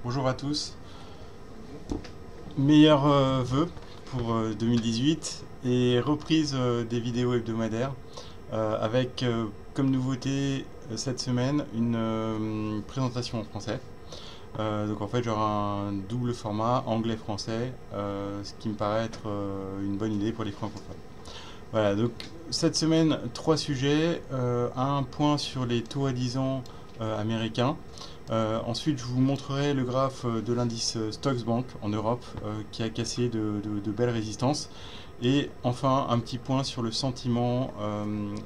Bonjour à tous. Meilleurs vœux pour 2018 et reprise des vidéos hebdomadaires avec comme nouveauté cette semaine une présentation en français. Donc en fait j'aurai un double format anglais-français, ce qui me paraît être une bonne idée pour les francophones. Voilà, donc cette semaine, trois sujets. Un point sur les taux à 10 ans américains. Ensuite, je vous montrerai le graphe de l'indice Stocks Bank en Europe qui a cassé de belles résistances. Et enfin, un petit point sur le sentiment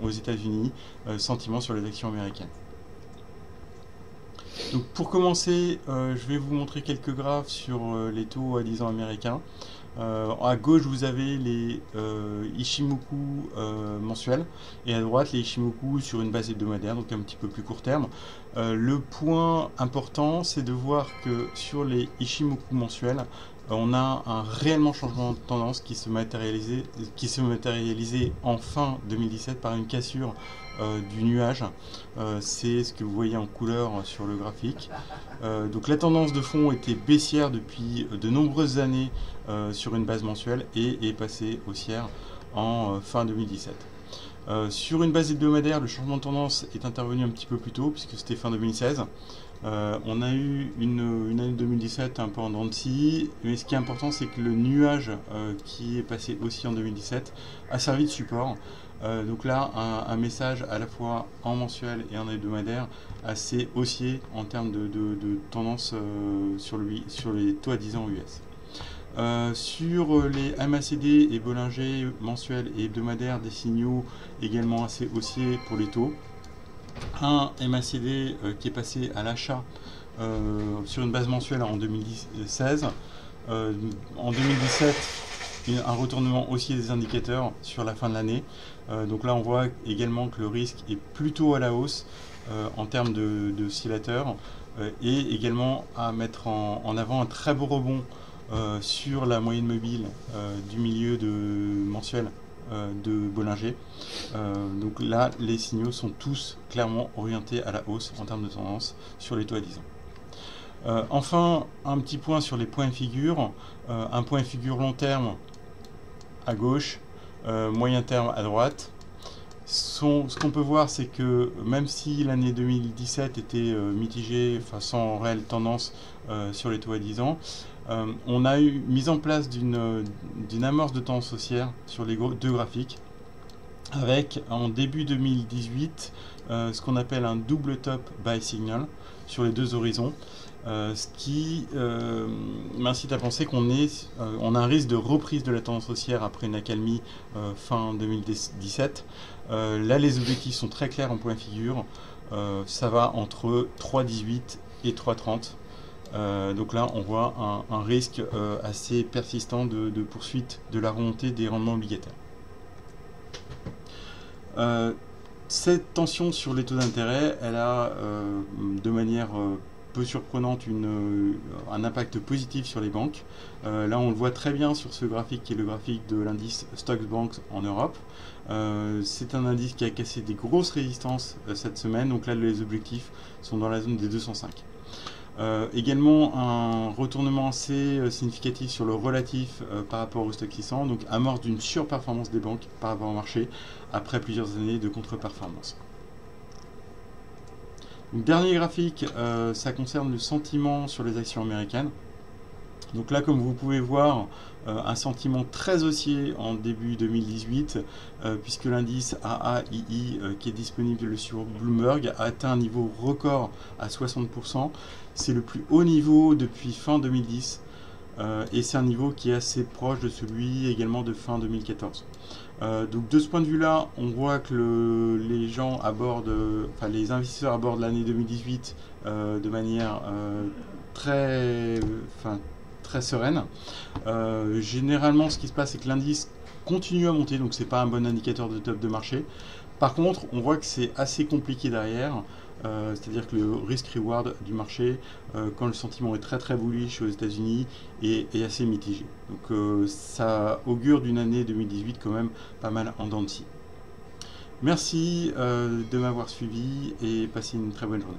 aux États-Unis, sentiment sur les actions américaines. Donc pour commencer, je vais vous montrer quelques graphes sur les taux à 10 ans américains. À gauche, vous avez les Ichimoku mensuels et à droite, les Ichimoku sur une base hebdomadaire, donc un petit peu plus court terme. Le point important, c'est de voir que sur les Ichimoku mensuels, on a un réellement changement de tendance qui se matérialisait en fin 2017 par une cassure du nuage. C'est ce que vous voyez en couleur sur le graphique. Donc la tendance de fond était baissière depuis de nombreuses années sur une base mensuelle et est passée haussière en fin 2017. Sur une base hebdomadaire, le changement de tendance est intervenu un petit peu plus tôt, puisque c'était fin 2016. On a eu une année 2017 un peu en dents de scie, mais ce qui est important, c'est que le nuage qui est passé aussi en 2017 a servi de support. Donc là, un message à la fois en mensuel et en hebdomadaire assez haussier en termes de tendance sur les taux à 10 ans US. Sur les MACD et Bollinger mensuels et hebdomadaires, des signaux également assez haussiers pour les taux. Un MACD qui est passé à l'achat sur une base mensuelle en 2016. En 2017, un retournement haussier des indicateurs sur la fin de l'année. Donc là, on voit également que le risque est plutôt à la hausse en termes d'oscillateurs et également à mettre en avant un très beau rebond sur la moyenne mobile du milieu mensuel de Bollinger. Donc là, les signaux sont tous clairement orientés à la hausse en termes de tendance sur les taux à 10 ans. Enfin, un petit point sur les points de figure. Un point de figure long terme à gauche, moyen terme à droite. Ce qu'on peut voir, c'est que même si l'année 2017 était mitigée, sans réelle tendance sur les taux à 10 ans, on a eu mise en place d'une amorce de tendance haussière sur les deux graphiques, avec en début 2018 ce qu'on appelle un double top buy signal sur les deux horizons. Ce qui m'incite à penser on a un risque de reprise de la tendance haussière après une accalmie fin 2017. Là, les objectifs sont très clairs en point de figure. Ça va entre 3,18 et 3,30. Donc là, on voit un risque assez persistant de poursuite de la remontée des rendements obligataires. Cette tension sur les taux d'intérêt, elle a de manière peu surprenante un impact positif sur les banques. Là, on le voit très bien sur ce graphique qui est le graphique de l'indice Stocks Bank en Europe. C'est un indice qui a cassé des grosses résistances cette semaine, donc là les objectifs sont dans la zone des 205. Également un retournement assez significatif sur le relatif par rapport au stock 600, donc amorce d'une surperformance des banques par rapport au marché après plusieurs années de contre-performance. Dernier graphique, ça concerne le sentiment sur les actions américaines. Donc là, comme vous pouvez voir, un sentiment très haussier en début 2018, puisque l'indice AAII qui est disponible sur Bloomberg a atteint un niveau record à 60%. C'est le plus haut niveau depuis fin 2010. Et c'est un niveau qui est assez proche de celui également de fin 2014. Donc de ce point de vue-là, on voit que les gens les investisseurs abordent l'année 2018 de manière très sereine. Généralement, ce qui se passe, c'est que l'indice continue à monter, donc c'est pas un bon indicateur de top de marché. Par contre, on voit que c'est assez compliqué derrière. C'est-à-dire que le risk-reward du marché, quand le sentiment est très très bullish aux États-Unis, est assez mitigé. Donc ça augure d'une année 2018 quand même pas mal en dents de scie. Merci de m'avoir suivi et passez une très bonne journée.